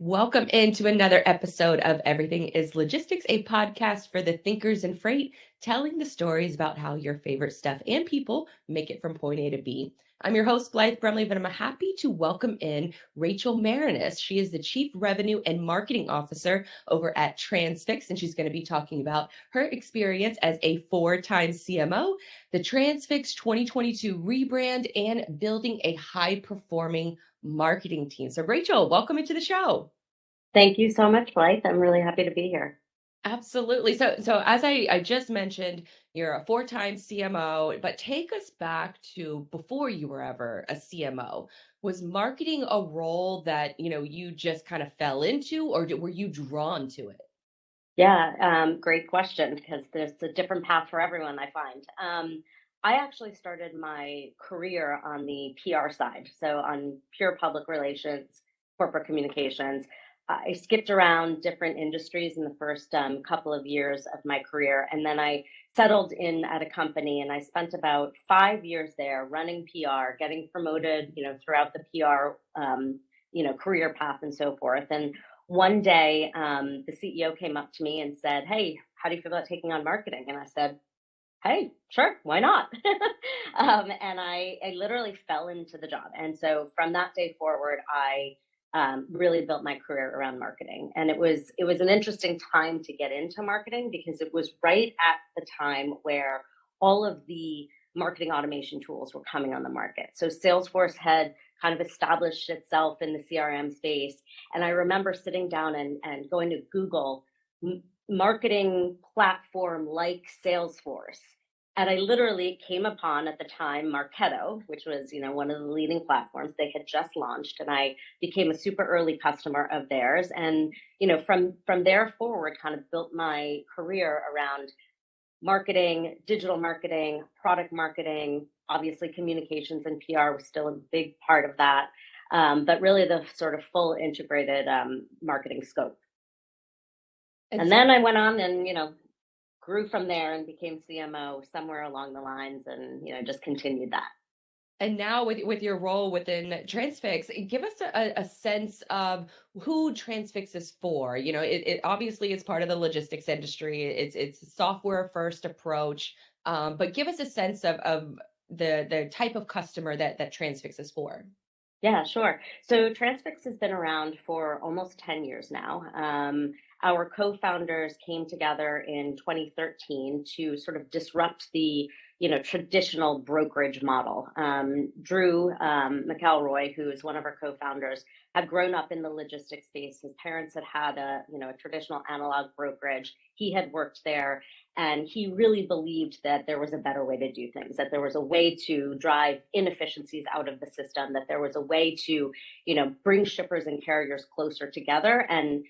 Welcome into another episode of Everything is Logistics, a podcast for the thinkers in freight, telling the stories about how your favorite stuff and people make it from point A to B. I'm your host, Blythe Brumleve, and I'm happy to welcome in Rachel Meranus. She is the Chief Revenue and Marketing Officer over at Transfix, and she's going to be talking about her experience as a four-time CMO, the Transfix 2022 rebrand, and building a high-performing marketing team. So Rachel, welcome into the show. Thank you so much, Blythe. I'm really happy to be here. Absolutely. So as I just mentioned, you're a four-time CMO, but take us back to before you were ever a CMO. Was marketing a role that, you just kind of fell into, or were you drawn to it? Yeah, great question because there's a different path for everyone, I find. I actually started my career on the PR side, so on pure public relations, corporate communications. I skipped around different industries in the first couple of years of my career, and then I settled in at a company, and I spent about 5 years there running PR, getting promoted, throughout the PR, career path and so forth. And one day, the CEO came up to me and said, "Hey, how do you feel about taking on marketing?" And I said, "Hey, sure, why not?" And I literally fell into the job. And so from that day forward, I really built my career around marketing. And it was an interesting time to get into marketing because it was right at the time where all of the marketing automation tools were coming on the market. So Salesforce had kind of established itself in the CRM space. And I remember sitting down and going to Google marketing platform like Salesforce. And I literally came upon at the time Marketo, which was, one of the leading platforms they had just launched, and I became a super early customer of theirs. And from there forward, kind of built my career around marketing, digital marketing, product marketing. Obviously, communications and PR was still a big part of that, but really the sort of full integrated marketing scope. And then I went on and grew from there and became CMO somewhere along the lines, and just continued that. And now with your role within Transfix, give us a sense of who Transfix is for. It obviously is part of the logistics industry. It's a software first approach, but give us a sense of the type of customer that Transfix is for. Yeah, sure. So Transfix has been around for almost 10 years now. Our co-founders came together in 2013 to sort of disrupt the, traditional brokerage model. Drew McElroy, who is one of our co-founders, had grown up in the logistics space. His parents had had a traditional analog brokerage. He had worked there, and he really believed that there was a better way to do things, that there was a way to drive inefficiencies out of the system, that there was a way to, bring shippers and carriers closer together and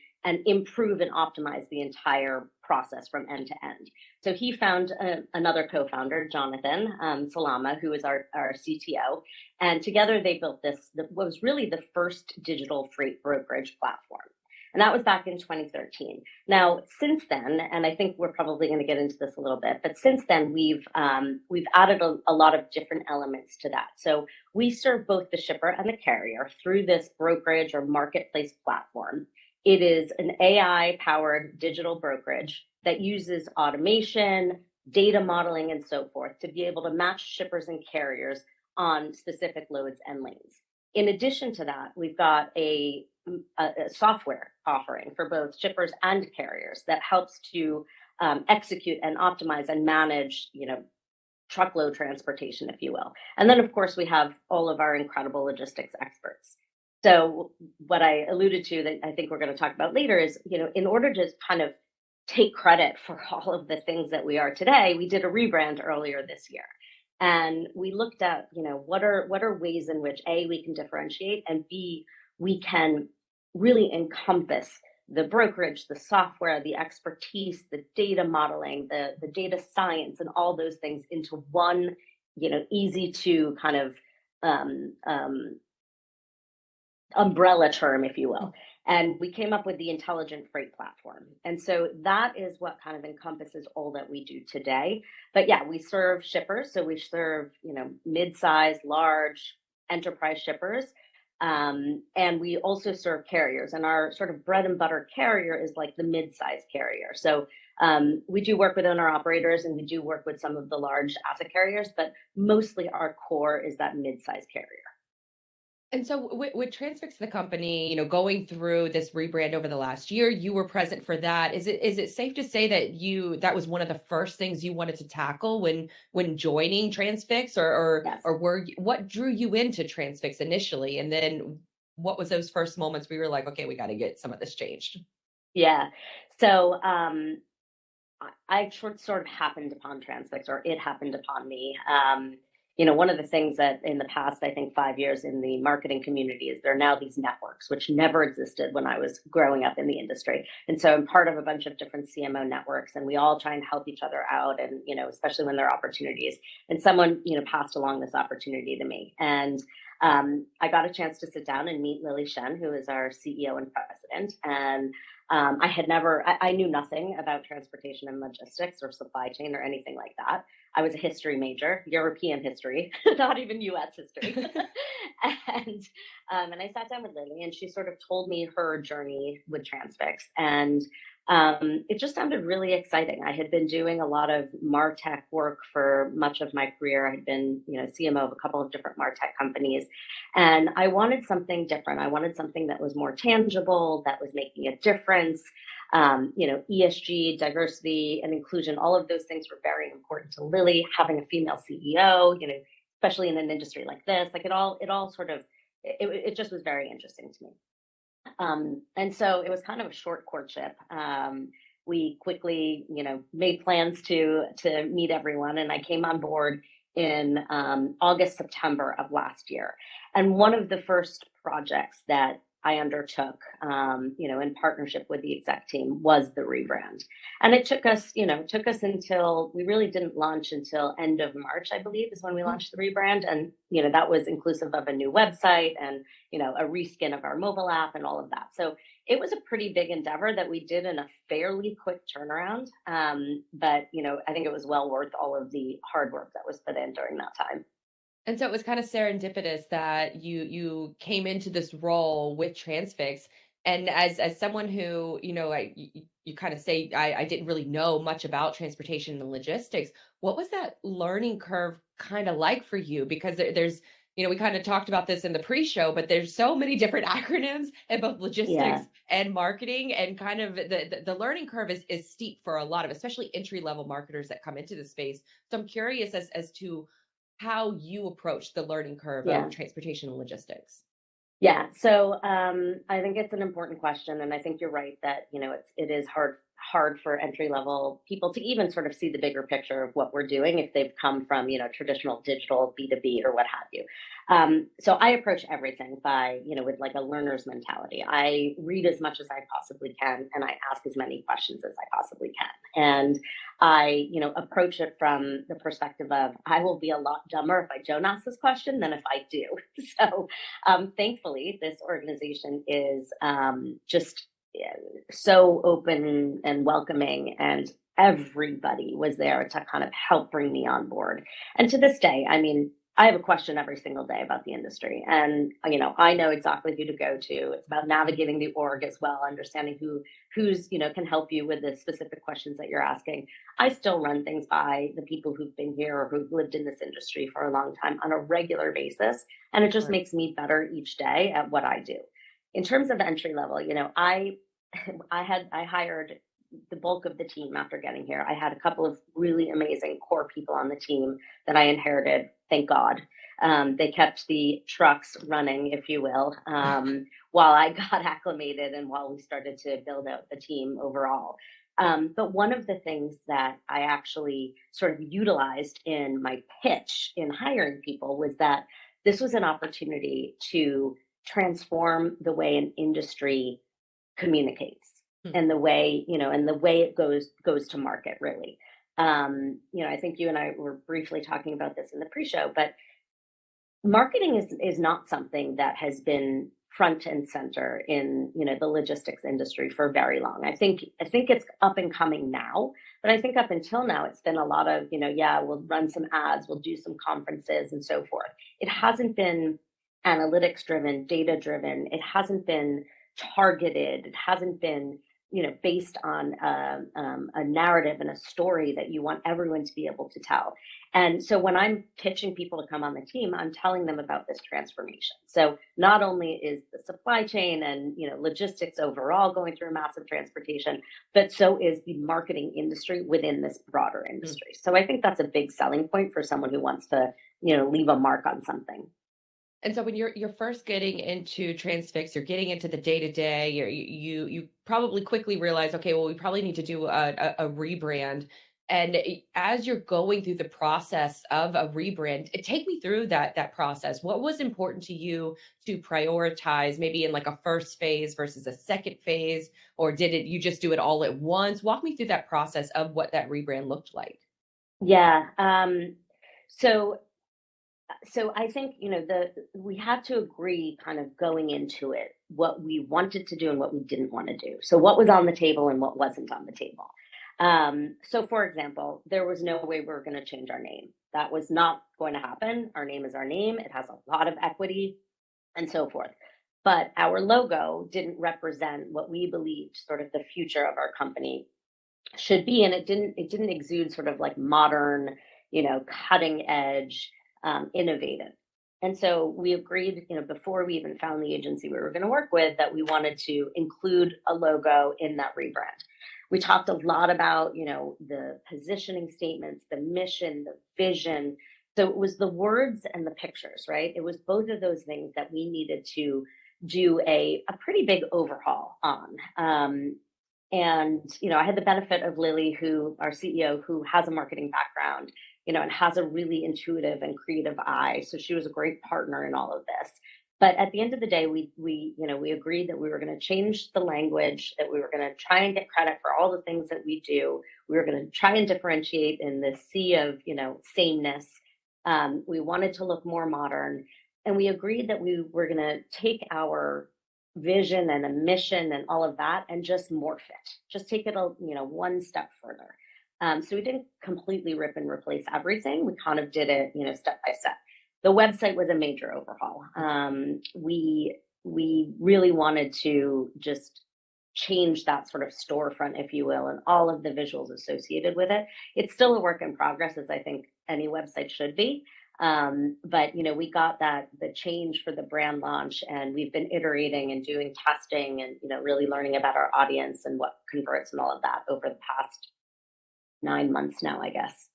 improve and optimize the entire process from end to end. So he found another co-founder, Jonathan Salama, who is our CTO. And together they built what was really the first digital freight brokerage platform. And that was back in 2013. Now, since then, and I think we're probably going to get into this a little bit, but since then we've added a lot of different elements to that. So we serve both the shipper and the carrier through this brokerage or marketplace platform. It is an AI-powered digital brokerage that uses automation, data modeling, and so forth to be able to match shippers and carriers on specific loads and lanes. In addition to that, we've got a software offering for both shippers and carriers that helps to execute and optimize and manage, truckload transportation, if you will. And then, of course, we have all of our incredible logistics experts. So what I alluded to that I think we're going to talk about later is, in order to kind of take credit for all of the things that we are today, we did a rebrand earlier this year. And we looked at, what are ways in which A, we can differentiate, and B, we can really encompass the brokerage, the software, the expertise, the data modeling, the data science, and all those things into one, easy to kind of umbrella term, if you will. And we came up with the intelligent freight platform. And so that is what kind of encompasses all that we do today. But yeah, we serve shippers. So we serve, mid-size, large enterprise shippers. And we also serve carriers, and our sort of bread and butter carrier is like the mid-size carrier. So we do work with owner operators and we do work with some of the large asset carriers, but mostly our core is that mid-size carrier. And so with Transfix, the company, going through this rebrand over the last year, you were present for that. Is it safe to say that that was one of the first things you wanted to tackle when joining Transfix, or Yes. what drew you into Transfix initially, and then what was those first moments where you were like, okay, we got to get some of this changed? Yeah. So I sort of happened upon Transfix, or it happened upon me. One of the things that in the past, I think 5 years in the marketing community is there are now these networks, which never existed when I was growing up in the industry. And so I'm part of a bunch of different CMO networks, and we all try and help each other out. And, especially when there are opportunities. And someone, passed along this opportunity to me. And I got a chance to sit down and meet Lily Shen, who is our CEO and president. And I knew nothing about transportation and logistics or supply chain or anything like that. I was a history major, European history, not even US history. and and I sat down with Lily, and she sort of told me her journey with Transfix. And it just sounded really exciting. I had been doing a lot of MarTech work for much of my career. I had been, CMO of a couple of different MarTech companies. And I wanted something different. I wanted something that was more tangible, that was making a difference. ESG, diversity, and inclusion, all of those things were very important to Lily. Having a female CEO, especially in an industry like this, like it all sort of, it just was very interesting to me. And so it was kind of a short courtship. We quickly, made plans to meet everyone, and I came on board in August, September of last year. And one of the first projects that I undertook, in partnership with the exec team, was the rebrand. And it took us until we really didn't launch until end of March, I believe, is when we launched the rebrand. And, that was inclusive of a new website and, a reskin of our mobile app and all of that. So it was a pretty big endeavor that we did in a fairly quick turnaround. But, I think it was well worth all of the hard work that was put in during that time. And so it was kind of serendipitous that you came into this role with Transfix. And as someone who, you kind of say, I didn't really know much about transportation and logistics. What was that learning curve kind of like for you? Because there's, we kind of talked about this in the pre-show, but there's so many different acronyms in both logistics Yeah. and marketing, and kind of the learning curve is steep for a lot of, especially entry level marketers that come into the space. So I'm curious as to how you approach the learning curve of Yeah. transportation and logistics. Yeah. So I think it's an important question, and I think you're right that it is hard for entry level people to even sort of see the bigger picture of what we're doing if they've come from traditional digital B2B or what have you. So I approach everything by with like a learner's mentality. I read as much as I possibly can, and I ask as many questions as I possibly can, and I approach it from the perspective of I will be a lot dumber if I don't ask this question than if I do. So thankfully, this organization is just so open and welcoming, and everybody was there to kind of help bring me on board. And to this day, I mean, I have a question every single day about the industry, and I know exactly who to go to. It's about navigating the org as well, understanding who's can help you with the specific questions that you're asking. I still run things by the people who've been here or who've lived in this industry for a long time on a regular basis, and it just Sure. makes me better each day at what I do. In terms of entry level, I I hired the bulk of the team after getting here. I had a couple of really amazing core people on the team that I inherited, thank God. They kept the trucks running, if you will, while I got acclimated and while we started to build out the team overall. But one of the things that I actually sort of utilized in my pitch in hiring people was that this was an opportunity to transform the way an industry communicates, Hmm. and the way it goes to market, really. I think you and I were briefly talking about this in the pre-show, but marketing is not something that has been front and center in the logistics industry for very long. I think it's up and coming now, but I think up until now it's been a lot of yeah, we'll run some ads, we'll do some conferences and so forth. It hasn't been analytics driven, data driven. It hasn't been targeted. It hasn't been, based on a narrative and a story that you want everyone to be able to tell. And so when I'm pitching people to come on the team, I'm telling them about this transformation. So not only is the supply chain and logistics overall going through a massive transportation, but so is the marketing industry within this broader industry. So I think that's a big selling point for someone who wants to, leave a mark on something. And so when you're first getting into Transfix, you're getting into the day to day. You probably quickly realize, okay, well, we probably need to do a rebrand. And as you're going through the process of a rebrand, take me through that process. What was important to you to prioritize, maybe in like a first phase versus a second phase, or did it you just do it all at once? Walk me through that process of what that rebrand looked like. Yeah. So so I think, we had to agree kind of going into it what we wanted to do and what we didn't want to do. So what was on the table and what wasn't on the table. So for example, there was no way we were going to change our name. That was not going to happen. Our name is our name. It has a lot of equity and so forth. But our logo didn't represent what we believed sort of the future of our company should be, and it didn't exude sort of like modern, cutting edge, innovative. And so we agreed, before we even found the agency we were going to work with, that we wanted to include a logo in that rebrand. We talked a lot about, the positioning statements, the mission, the vision. So it was the words and the pictures, right? It was both of those things that we needed to do a pretty big overhaul on. And, I had the benefit of Lily, who our CEO, who has a marketing background, and has a really intuitive and creative eye. So she was a great partner in all of this. But at the end of the day, we agreed that we were going to change the language, that we were going to try and get credit for all the things that we do. We were going to try and differentiate in the sea of, sameness. We wanted to look more modern. And we agreed that we were going to take our vision and a mission and all of that and just morph it, just take it one step further. So we didn't completely rip and replace everything. We kind of did it, step by step. The website was a major overhaul. We really wanted to just change that sort of storefront, if you will, and all of the visuals associated with it. It's still a work in progress, as I think any website should be. But we got the change for the brand launch, and we've been iterating and doing testing and really learning about our audience and what converts and all of that over the past 9 months now, I guess.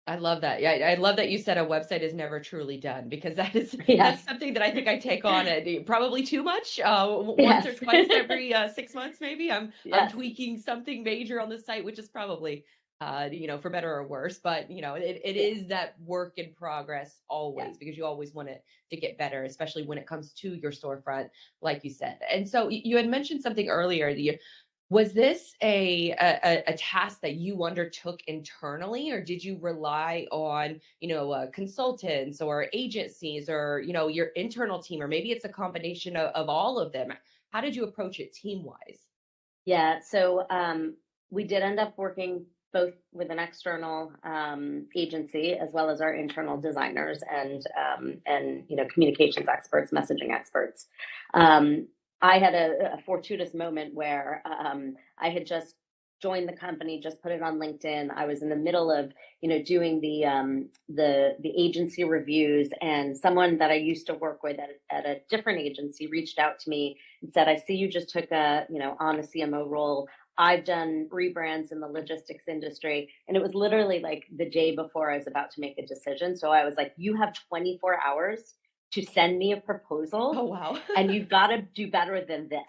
I love that. Yeah, I love that you said a website is never truly done, because that's Yes, something that I think I take on probably too much. Once or yes, twice every 6 months, maybe I'm yes, tweaking something major on the site, which is probably for better or worse. But it yeah, is that work in progress yeah. always, because you always want it to get better, especially when it comes to your storefront, like you said. And so you had mentioned something earlier. Was this a task that you undertook internally, or did you rely on, consultants or agencies, or, your internal team, or maybe it's a combination of all of them? How did you approach it team wise? Yeah, so we did end up working both with an external agency as well as our internal designers and communications experts, messaging experts. Um, I had a fortuitous moment where I had just joined the company, just put it on LinkedIn. I was in the middle of doing the agency reviews, and someone that I used to work with at a different agency reached out to me and said, I see you just took on a CMO role. I've done rebrands in the logistics industry. And it was literally like the day before I was about to make a decision. So I was like, you have 24 hours to send me a Oh, proposal, wow. and you've got to do better than this.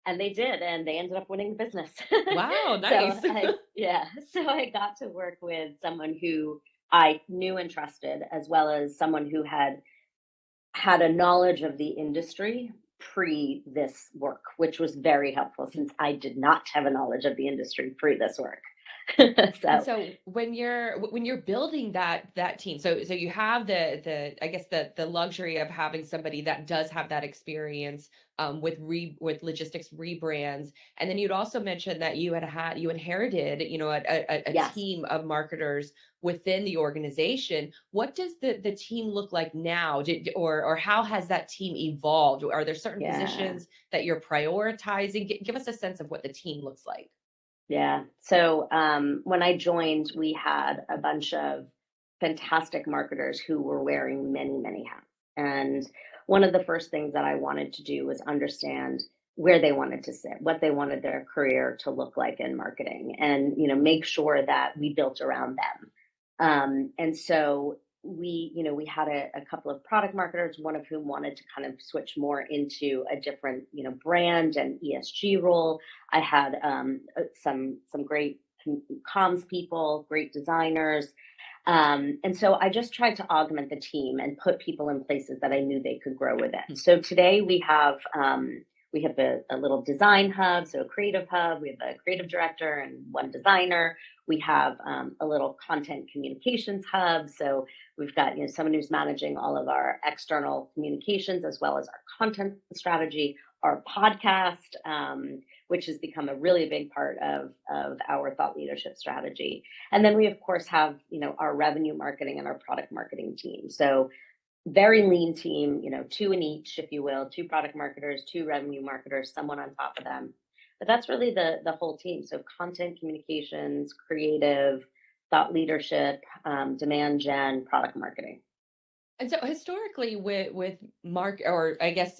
And they did, and they ended up winning the business. Wow, so nice. yeah, so I got to work with someone who I knew and trusted, as well as someone who had a knowledge of the industry pre this work, which was very helpful since I did not have a knowledge of the industry pre this work. And So so when you're building that team, so you have the I guess the luxury of having somebody that does have that experience with logistics rebrands, and then you'd also mentioned that you inherited, a yes, team of marketers within the organization. What does the team look like now? Or how has that team evolved? Are there certain yeah. positions that you're prioritizing? Give us a sense of what the team looks like. Yeah. So when I joined, we had a bunch of fantastic marketers who were wearing many, many hats. And one of the first things that I wanted to do was understand where they wanted to sit, what they wanted their career to look like in marketing, and make sure that we built around them. And so we had a couple of product marketers, one of whom wanted to kind of switch more into a different, brand and ESG role. I had some great comms people, great designers. And so I just tried to augment the team and put people in places that I knew they could grow within. So today we have a little design hub, so a creative hub. We have a creative director and one designer. We have a little content communications hub. So we've got someone who's managing all of our external communications as well as our content strategy, our podcast, which has become a really big part of our thought leadership strategy. And then we of course have our revenue marketing and our product marketing team. So very lean team, two in each, if you will, two product marketers, two revenue marketers, someone on top of them. But that's really the whole team. So content communications, creative, thought leadership, demand gen, product marketing. And so historically with or I guess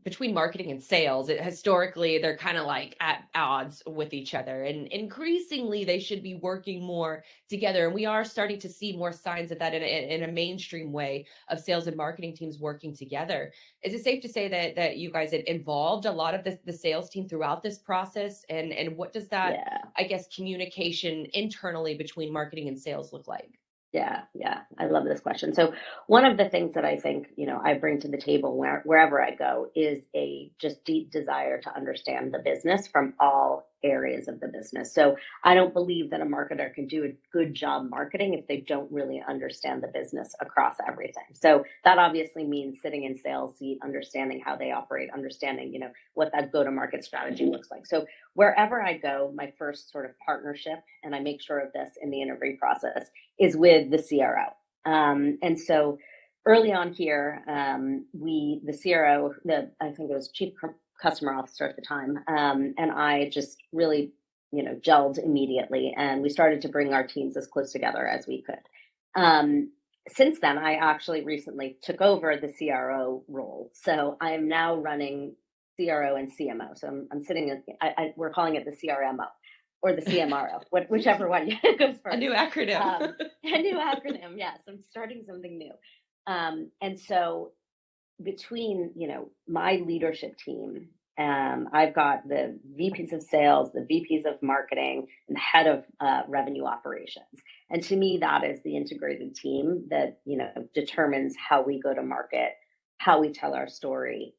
between marketing and sales, historically they're kind of like at odds with each other, and increasingly they should be working more together. And we are starting to see more signs of that in a mainstream way of sales and marketing teams working together. Is it safe to say that you guys had involved a lot of the sales team throughout this process? And what does that, Yeah. I guess, communication internally between marketing and sales look like? Yeah, yeah, I love this question. So one of the things that I think, I bring to the table wherever I go is a just deep desire to understand the business from all areas of the business. So I don't believe that a marketer can do a good job marketing if they don't really understand the business across everything. So that obviously means sitting in sales seat, understanding how they operate, understanding, what that go-to-market strategy looks like. So wherever I go, my first sort of partnership, and I make sure of this in the interview process, is with the CRO. And so early on here, the CRO, I think it was Chief Customer Officer at the time, and I just really, gelled immediately, and we started to bring our teams as close together as we could. Since then, I actually recently took over the CRO role, so I am now running CRO and CMO. So I'm sitting in, we're calling it the CRMO or the CMRO, whichever one goes A new first. acronym. A new acronym, yes. I'm starting something new. And so between my leadership team, I've got the VPs of sales, the VPs of marketing, and the head of revenue operations. And to me, that is the integrated team that determines how we go to market, how we tell our story,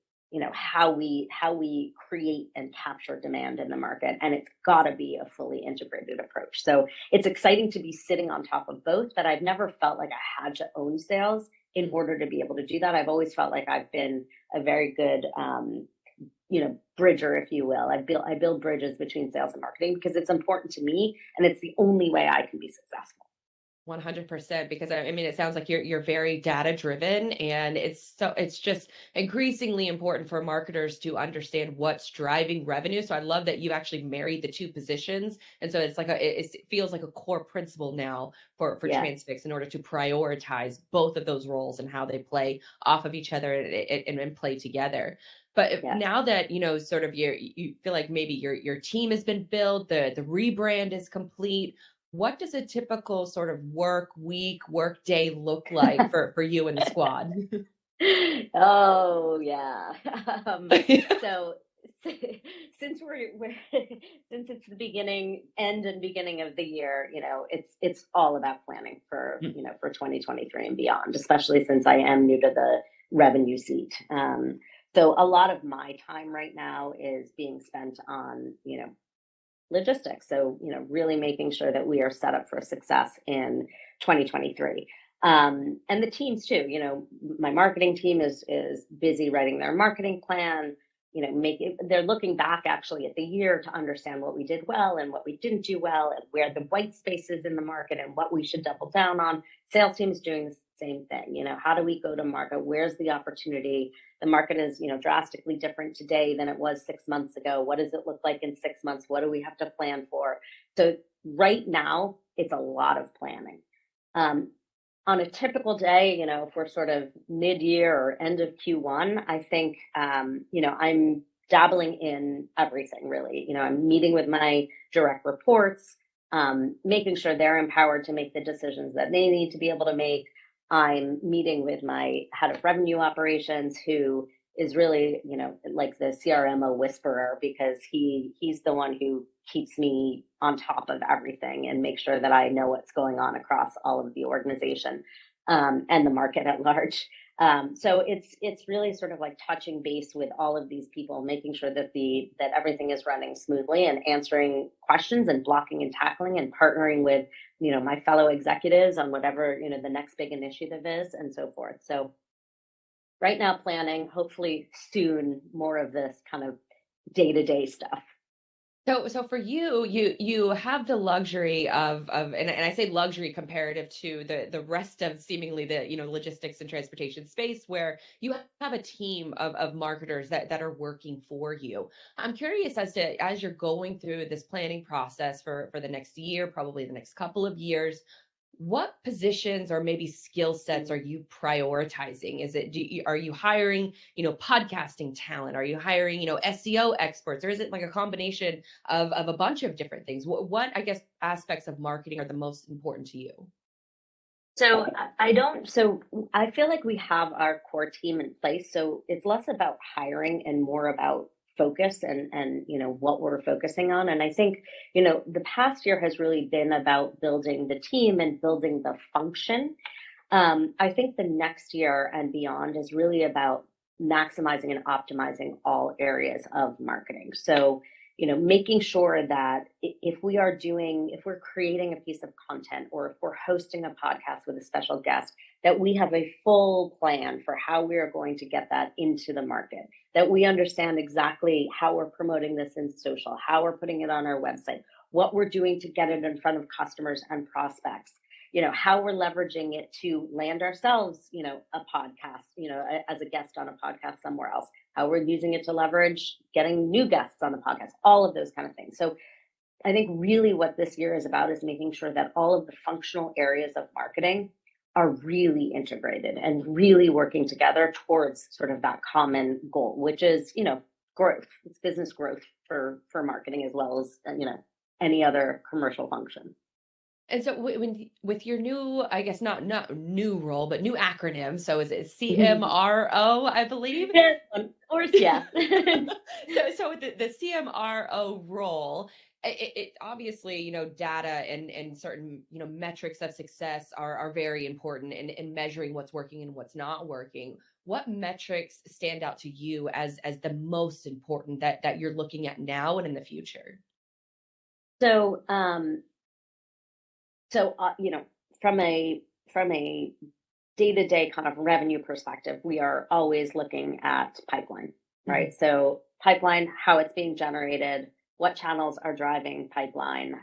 how we create and capture demand in the market. And it's got to be a fully integrated approach. So it's exciting to be sitting on top of both, but I've never felt like I had to own sales in order to be able to do that. I've always felt like I've been a very good, bridger, if you will. I build bridges between sales and marketing because it's important to me, and it's the only way I can be successful. 100%, because I mean it sounds like you're very data driven, and it's just increasingly important for marketers to understand what's driving revenue. So I love that you actually married the two positions, and so it's like it feels like a core principle now for Yeah, Transfix in order to prioritize both of those roles and how they play off of each other and play together. But yeah. now that sort of you feel like maybe your team has been built, the rebrand is complete, what does a typical sort of work week, work day look like for you and the squad? Oh yeah. So since we're since it's the end and beginning of the year, it's all about planning for 2023 and beyond, especially since I am new to the revenue seat. So a lot of my time right now is being spent on logistics. So, really making sure that we are set up for success in 2023. And the teams too, my marketing team is busy writing their marketing plan, they're looking back actually at the year to understand what we did well and what we didn't do well and where the white space is in the market and what we should double down on. Sales team is doing the same thing. How do we go to market? Where's the opportunity? The market is, drastically different today than it was 6 months ago. What does it look like in 6 months? What do we have to plan for? So right now, it's a lot of planning. On a typical day, if we're sort of mid-year or end of Q1, I think, I'm dabbling in everything really. I'm meeting with my direct reports, making sure they're empowered to make the decisions that they need to be able to make. I'm meeting with my head of revenue operations, who is really, like the CRMO whisperer, because he's the one who keeps me on top of everything and make sure that I know what's going on across all of the organization, and the market at large. So it's really sort of like touching base with all of these people, making sure that everything is running smoothly and answering questions and blocking and tackling and partnering with my fellow executives on whatever the next big initiative is and so forth. So right now planning, hopefully soon more of this kind of day-to-day stuff. So for you have the luxury and I say luxury comparative to the rest of seemingly the logistics and transportation space, where you have a team of marketers that are working for you. I'm curious as you're going through this planning process for the next year, probably the next couple of years, what positions or maybe skill sets are you prioritizing? Are you hiring, podcasting talent? Are you hiring, SEO experts, or is it like a combination of a bunch of different things? What I guess aspects of marketing are the most important to you? So I don't, so I feel like we have our core team in place. So it's less about hiring and more about focus and what we're focusing on. And I think, the past year has really been about building the team and building the function. I think the next year and beyond is really about maximizing and optimizing all areas of marketing. So, making sure that if we're creating a piece of content, or if we're hosting a podcast with a special guest, that we have a full plan for how we are going to get that into the market, that we understand exactly how we're promoting this in social, how we're putting it on our website, what we're doing to get it in front of customers and prospects, how we're leveraging it to land ourselves, a podcast, as a guest on a podcast somewhere else, how we're using it to leverage getting new guests on the podcast, all of those kind of things. So I think really what this year is about is making sure that all of the functional areas of marketing are really integrated and really working together towards sort of that common goal, which is, growth. It's business growth for marketing, as well as, any other commercial function. And so with your new, I guess not new role, but new acronym. So is it Mhm. CMRO, I believe? Yes, of course, yeah. So with the CMRO role, it obviously, data and certain, metrics of success are very important in measuring what's working and what's not working. What metrics stand out to you as the most important that you're looking at now and in the future? So, so, from a day-to-day kind of revenue perspective, we are always looking at pipeline, Mhm. right? So pipeline, how it's being generated, what channels are driving pipeline.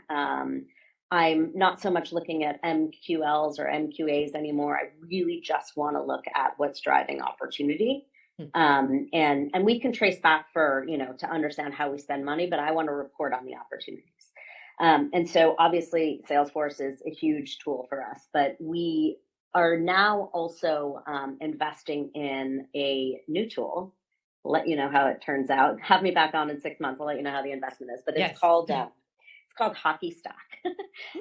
I'm not so much looking at MQLs or MQAs anymore. I really just want to look at what's driving opportunity. Hmm. And we can trace back for, to understand how we spend money, but I want to report on the opportunities. And so obviously Salesforce is a huge tool for us, but we are now also investing in a new tool. I'll let you know how it turns out. Have me back on in 6 months. I'll let you know how the investment is. But Yes. it's called Hockey Stack,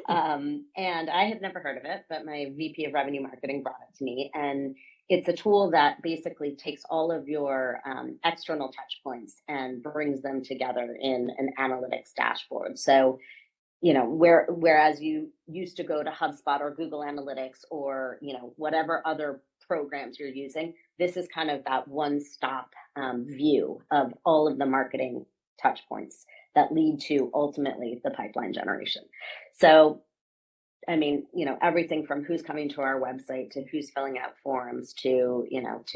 Hmm. and I had never heard of it, but my VP of Revenue Marketing brought it to me, and it's a tool that basically takes all of your external touch points and brings them together in an analytics dashboard. So whereas you used to go to HubSpot or Google Analytics or, whatever other programs you're using, this is kind of that one-stop view of all of the marketing touch points that lead to ultimately the pipeline generation. So, I mean, everything from who's coming to our website to who's filling out forms to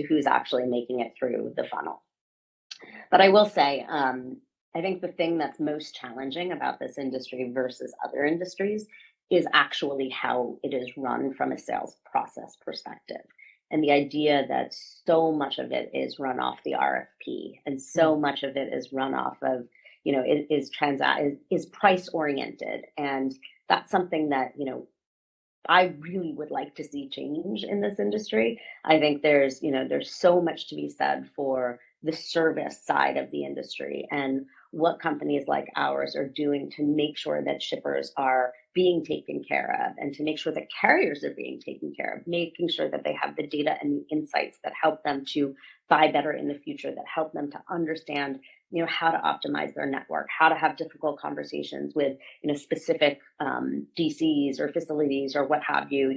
who's actually making it through the funnel. But I will say, I think the thing that's most challenging about this industry versus other industries is actually how it is run from a sales process perspective. And the idea that so much of it is run off the RFP and so much of it is run off of, it is price oriented. And that's something that, I really would like to see change in this industry. I think there's so much to be said for the service side of the industry and what companies like ours are doing to make sure that shippers are being taken care of and to make sure that carriers are being taken care of, making sure that they have the data and the insights that help them to buy better in the future, that help them to understand how to optimize their network, how to have difficult conversations with specific DCs or facilities or what have you,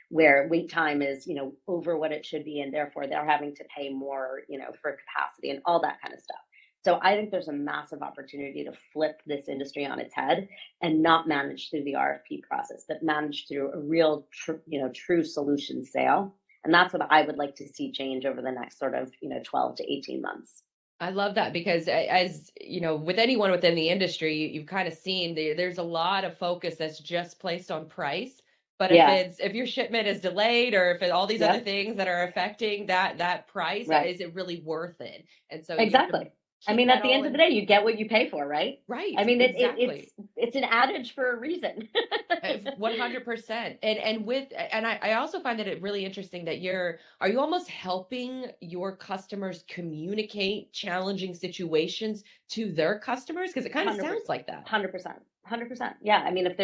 where wait time is over what it should be, and therefore they're having to pay more for capacity and all that kind of stuff. So I think there's a massive opportunity to flip this industry on its head and not manage through the RFP process, but manage through a real true solution sale. And that's what I would like to see change over the next sort of 12 to 18 months. I love that because as you know, with anyone within the industry, you've kind of seen there's a lot of focus that's just placed on price. But Yeah. if your shipment is delayed or if all these other Yep. things that are affecting that price, Right. is it really worth it? And so you have to Exactly. I keep mean, that at the all end of the in. day, you get what you pay for, right? Right, I mean, exactly. it's an adage for a reason. 100%. And I also find that it really interesting that are you almost helping your customers communicate challenging situations to their customers? Because it kind of 100%, sounds like that. 100%, 100%. Yeah. I mean, if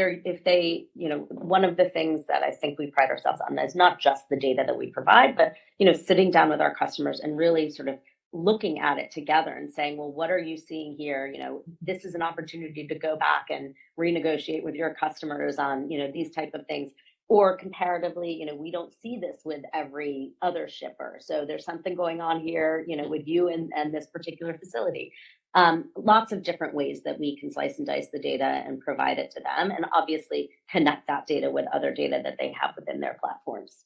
they, one of the things that I think we pride ourselves on is not just the data that we provide, but, sitting down with our customers and really sort of looking at it together and saying, well, what are you seeing here? This is an opportunity to go back and renegotiate with your customers on, these type of things. Or comparatively, we don't see this with every other shipper. So there's something going on here, with you and this particular facility. Lots of different ways that we can slice and dice the data and provide it to them, and obviously connect that data with other data that they have within their platforms.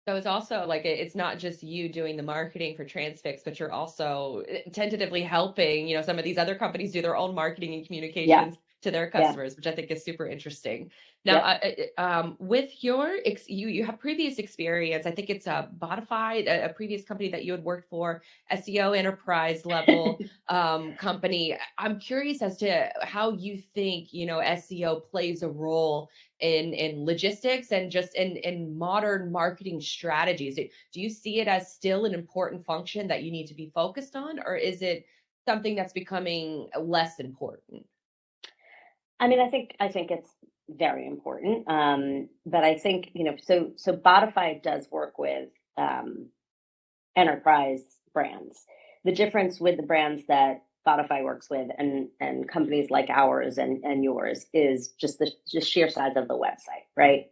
So it's also like it's not just you doing the marketing for Transfix, but you're also tentatively helping, some of these other companies do their own marketing and Yeah. communications to their Yeah. customers, which I think is super interesting. Now, Yep. with your you have previous experience, I think it's Bodify, a previous company that you had worked for, SEO enterprise level company. I'm curious as to how you think SEO plays a role in logistics and just in modern marketing strategies. Do you see it as still an important function that you need to be focused on, or is it something that's becoming less important? I mean, I think it's very important. But I think, so Bodify does work with enterprise brands. The difference with the brands that Spotify works with and companies like ours and yours is just the sheer size of the website, right?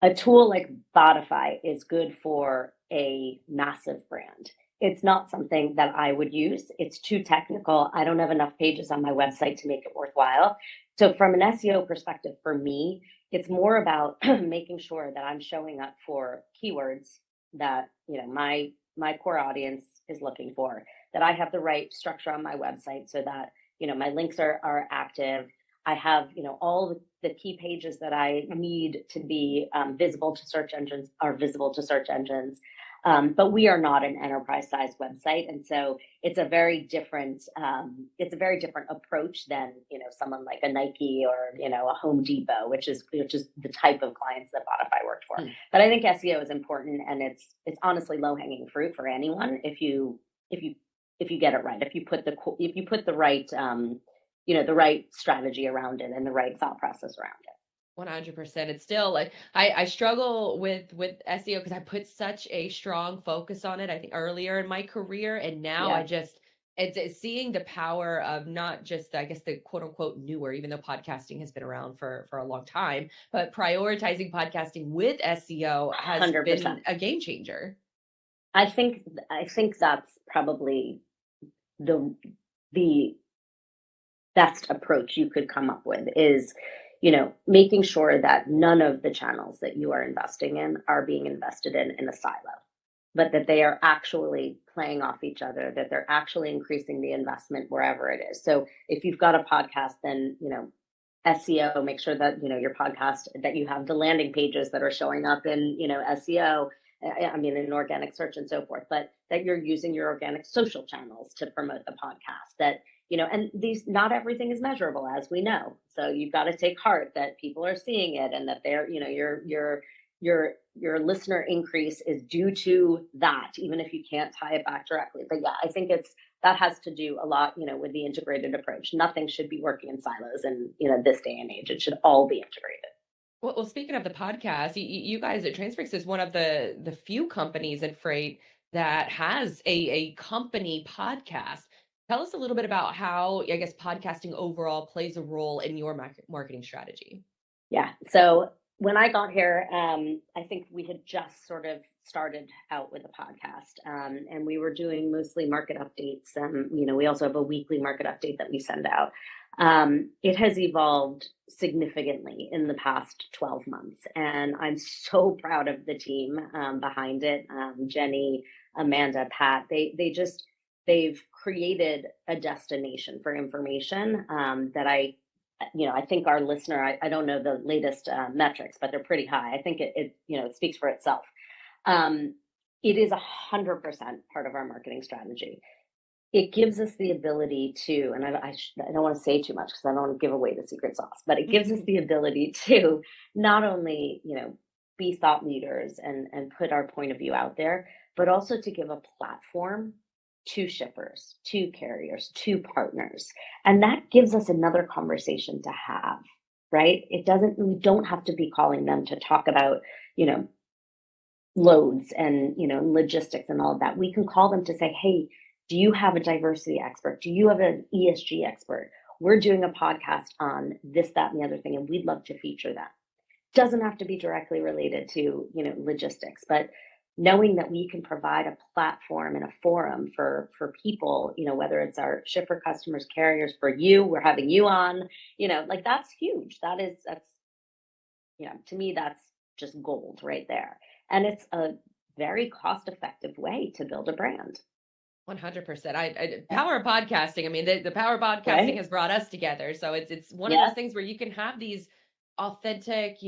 A tool like Spotify is good for a massive brand. It's not something that I would use. It's too technical. I don't have enough pages on my website to make it worthwhile. So from an SEO perspective, for me, it's more about making sure that I'm showing up for keywords that, my core audience is looking for, that I have the right structure on my website so that, my links are active. I have, all the key pages that I need to be visible to search engines are visible to search engines. But we are not an enterprise sized website. And so it's a very different approach than, someone like a Nike or, a Home Depot, which is the type of clients that Spotify worked for. But I think SEO is important, and it's honestly low hanging fruit for anyone if you get it right, if you put the right the right strategy around it and the right thought process around it. 100%. It's still like I struggle with SEO because I put such a strong focus on it, I think earlier in my career. And now Yeah. it's seeing the power of not just, I guess, the quote unquote newer, even though podcasting has been around for a long time, but prioritizing podcasting with SEO has 100%. been a game changer. I think that's probably the best approach you could come up with is, making sure that none of the channels that you are investing in are being invested in a silo, but that they are actually playing off each other, that they're actually increasing the investment wherever it is. So if you've got a podcast, then, SEO, make sure that, your podcast, that you have the landing pages that are showing up in, SEO, I mean, in organic search and so forth, but that you're using your organic social channels to promote the podcast, that, and these, not everything is measurable, as we know. So you've got to take heart that people are seeing it, and that they're, your listener increase is due to that, even if you can't tie it back directly. But yeah, I think that has to do a lot, with the integrated approach. Nothing should be working in silos in, this day and age. It should all be integrated. Well, speaking of the podcast, you guys at Transfix is one of the few companies in freight that has a company podcast. Tell us a little bit about how, I guess, podcasting overall plays a role in your marketing strategy. Yeah. So when I got here, I think we had just sort of started out with a podcast, and we were doing mostly market updates. We also have a weekly market update that we send out. It has evolved significantly in the past 12 months, and I'm so proud of the team behind it. Jenny, Amanda, Pat, they've created a destination for information that I think our listener, I don't know the latest metrics, but they're pretty high. I think it speaks for itself. It is 100% part of our marketing strategy. It gives us the ability to, and I don't want to say too much because I don't want to give away the secret sauce, but it gives us the ability to not only, be thought leaders and put our point of view out there, but also to give a platform to shippers, to carriers, to partners. And that gives us another conversation to have, right? We don't have to be calling them to talk about, loads and, logistics and all of that. We can call them to say, hey, do you have a diversity expert? Do you have an ESG expert? We're doing a podcast on this, that, and the other thing, and we'd love to feature that. Doesn't have to be directly related to, logistics, but knowing that we can provide a platform and a forum for people, whether it's our shipper customers, carriers, for you, we're having you on, like that's huge. That's, to me, that's just gold right there. And it's a very cost-effective way to build a brand. 100%. Power of podcasting. I mean, the power of podcasting Right? has brought us together. So it's one of those things where you can have these authentic,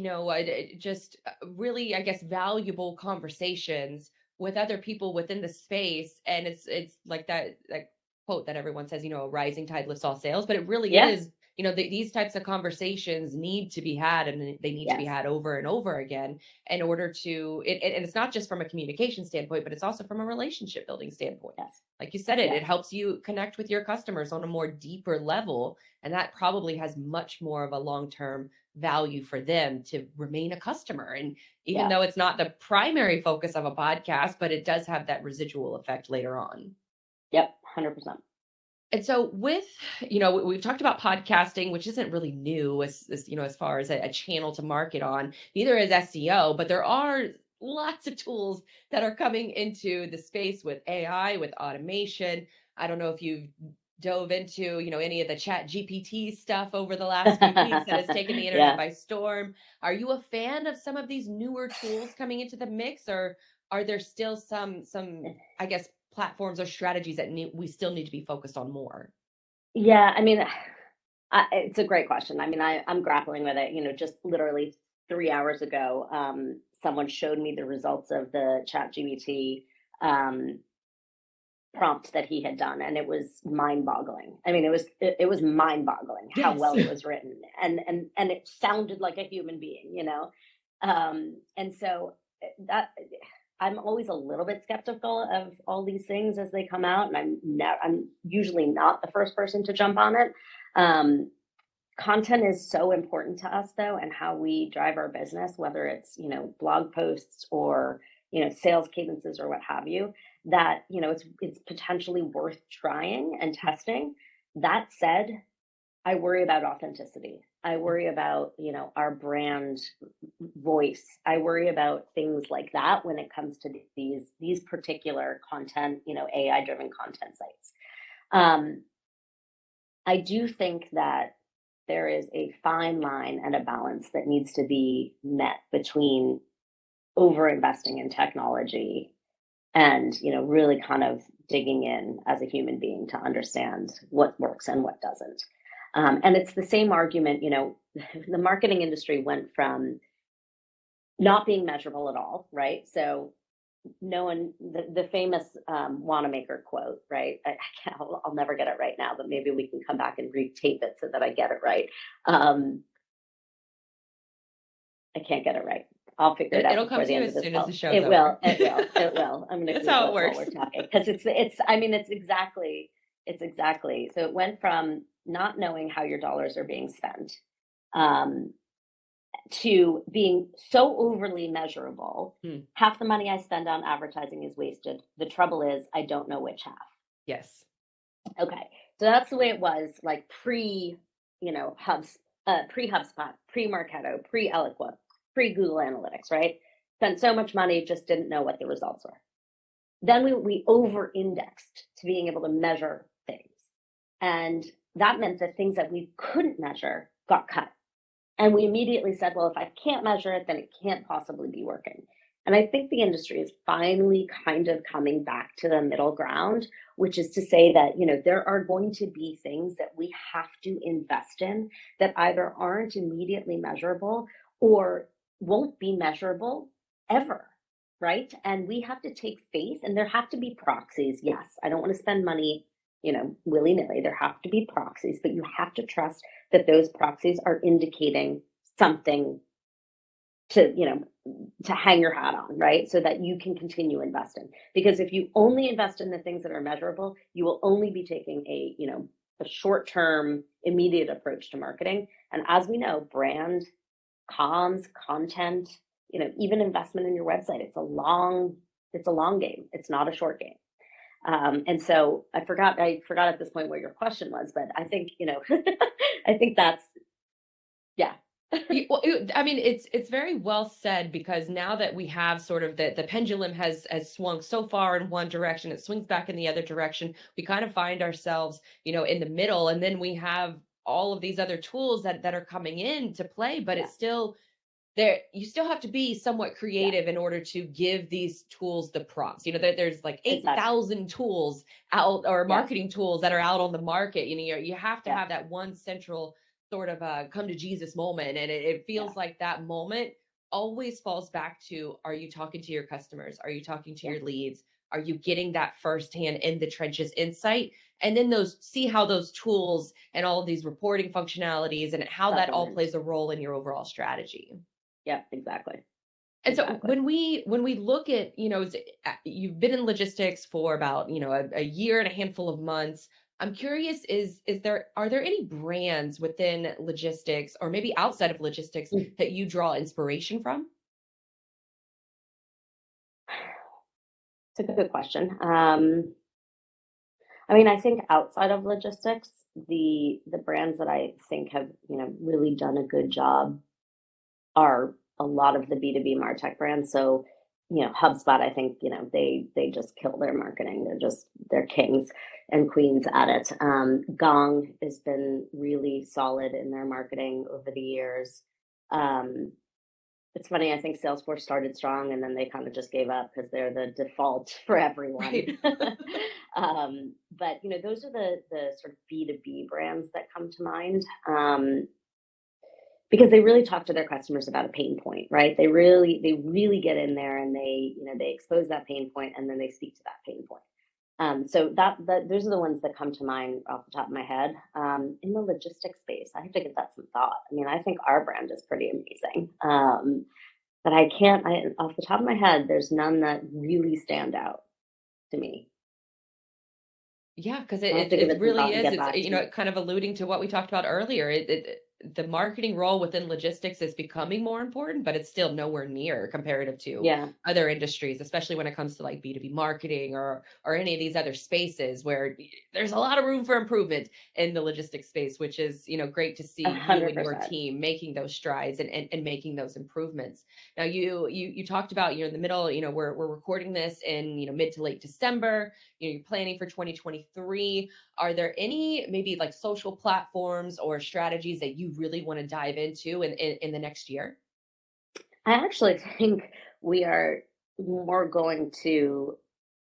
just really, I guess, valuable conversations with other people within the space. And it's like that quote that everyone says, a rising tide lifts all sails, but it really Yeah. is, these types of conversations need to be had, and they need to be Yes. had over and over again in order to and it's not just from a communication standpoint, but it's also from a relationship building standpoint. Yes. Like you said, it Yes. helps you connect with your customers on a more deeper level, and that probably has much more of a long-term value for them to remain a customer. And even though it's not the primary focus of a podcast, but it does have that residual effect later on. Yep. 100%. And so we've talked about podcasting, which isn't really new as far as a channel to market on, neither is SEO, but there are lots of tools that are coming into the space with AI, with automation. I don't know if you've dove into, any of the chat GPT stuff over the last few weeks that has taken the internet by storm. Are you a fan of some of these newer tools coming into the mix, or are there still some, I guess, platforms or strategies that we still need to be focused on more? Yeah, I mean, it's a great question. I mean, I'm grappling with it. Just literally 3 hours ago, someone showed me the results of the ChatGPT prompt that he had done, and it was mind-boggling. I mean, it was mind-boggling how Yes. well it was written, and it sounded like a human being. And so that I'm always a little bit skeptical of all these things as they come out, and I'm usually not the first person to jump on it. Content is so important to us, though, and how we drive our business, whether it's blog posts or sales cadences or what have you, that it's potentially worth trying and testing. That said, I worry about authenticity. I worry about, our brand voice. I worry about things like that when it comes to these particular content, AI driven content sites. I do think that there is a fine line and a balance that needs to be met between over investing in technology and, really kind of digging in as a human being to understand what works and what doesn't. And it's the same argument, the marketing industry went from not being measurable at all, right? So no one, the famous Wanamaker quote, right? I can't, I'll never get it right now, but maybe we can come back and retape it so that I get it right. I can't get it right. I'll figure it out It'll come before to the you end of as this soon as call. the show's It over. will. It will. It will. I'm going to That's Google how it it while works. we're talking because it's exactly. It's exactly. So it went from not knowing how your dollars are being spent, um, to being so overly measurable. Half the money I spend on advertising is wasted. The trouble is I don't know which half. Yes. Okay. So that's the way it was like pre HubSpot, pre Marketo, pre Eloqua, pre Google Analytics, right? Spent so much money, just didn't know what the results were. Then we over indexed to being able to measure things. And that meant that things that we couldn't measure got cut. And we immediately said, well, if I can't measure it, then it can't possibly be working. And I think the industry is finally kind of coming back to the middle ground, which is to say that, there are going to be things that we have to invest in that either aren't immediately measurable or won't be measurable ever. Right. And we have to take faith, and there have to be proxies. Yes, I don't want to spend money, willy nilly. There have to be proxies, but you have to trust that those proxies are indicating something to, to hang your hat on, right? So that you can continue investing. Because if you only invest in the things that are measurable, you will only be taking a short-term, immediate approach to marketing. And as we know, brand, comms, content, even investment in your website, it's a long game. It's not a short game. And so I forgot at this point what your question was, but I think, I think that's, yeah. Well, I mean, it's very well said, because now that we have sort of the pendulum has swung so far in one direction, it swings back in the other direction. We kind of find ourselves, in the middle, and then we have all of these other tools that are coming in to play, but it's still there. You still have to be somewhat creative in order to give these tools the prompts. There's like 8,000 tools out, or marketing tools that are out on the market. You have to have that one central sort of come to Jesus moment. And it feels like that moment always falls back to, are you talking to your customers? Are you talking to your leads? Are you getting that firsthand in the trenches insight? And then see how those tools and all of these reporting functionalities and how that all plays a role in your overall strategy. Yeah, exactly. And so when we look at, you've been in logistics for about, a year and a handful of months. I'm curious, are there any brands within logistics, or maybe outside of logistics, that you draw inspiration from? It's a good question. I mean, I think outside of logistics, the brands that I think have, really done a good job are a lot of the B2B MarTech brands. So, HubSpot, I think, they just kill their marketing. They're kings and queens at it. Gong has been really solid in their marketing over the years. It's funny, I think Salesforce started strong and then they kind of just gave up because they're the default for everyone. Right. But those are the sort of B2B brands that come to mind. Because they really talk to their customers about a pain point, right? They really get in there and they expose that pain point and then they speak to that pain point. So that those are the ones that come to mind off the top of my head. In the logistics space, I have to give that some thought. I mean, I think our brand is pretty amazing. But off the top of my head, there's none that really stand out to me. Yeah, because it really is. It's kind of alluding to what we talked about earlier. the marketing role within logistics is becoming more important, but it's still nowhere near comparative to Yeah, other industries, especially when it comes to like B2B marketing or any of these other spaces where there's a lot of room for improvement in the logistics space, which is, great to see a you hundred and your percent. team making those strides and making those improvements. Now you talked about you're in the middle, we're recording this in, mid to late December, you're planning for 2023. Are there any maybe like social platforms or strategies that you really want to dive into in the next year? I actually think we are more going to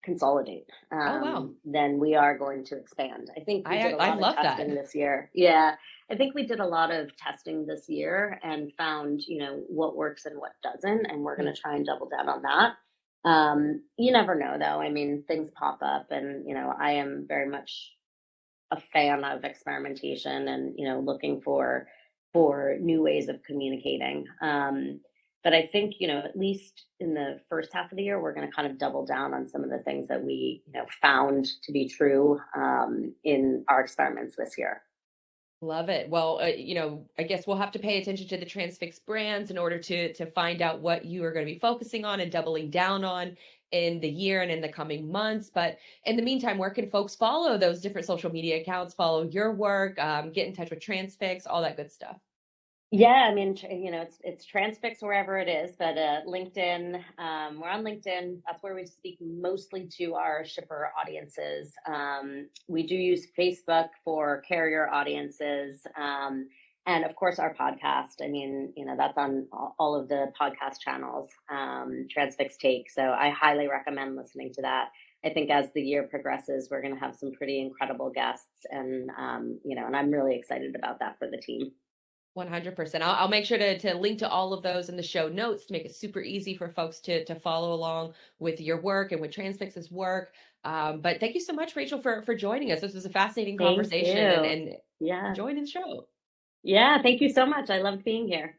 consolidate Oh wow. than we are going to expand. I think we did a I lot of love that. testing this year. Yeah, I think we did a lot of testing this year and found, what works and what doesn't, and we're going Hmm. to try and double down on that. You never know, though. I mean, things pop up, and I am very much a fan of experimentation and looking for new ways of communicating. But I think at least in the first half of the year, we're going to kind of double down on some of the things that we found to be true in our experiments this year. Love it. Well, I guess we'll have to pay attention to the Transfix brands in order to find out what you are going to be focusing on and doubling down on in the year and in the coming months. But in the meantime, where can folks follow those different social media accounts, follow your work, get in touch with Transfix, all that good stuff? Yeah, I mean, it's Transfix wherever it is, but LinkedIn, we're on LinkedIn. That's where we speak mostly to our shipper audiences. We do use Facebook for carrier audiences, and of course our podcast. I mean, that's on all of the podcast channels, Transfix Take. So I highly recommend listening to that. I think as the year progresses, we're going to have some pretty incredible guests, and and I'm really excited about that for the team. 100%. I'll make sure to link to all of those in the show notes to make it super easy for folks to follow along with your work and with Transfix's work. But thank you so much, Rachel, for joining us. This was a fascinating Thank conversation you. and Yeah. joining the show. Yeah. Thank you so much. I loved being here.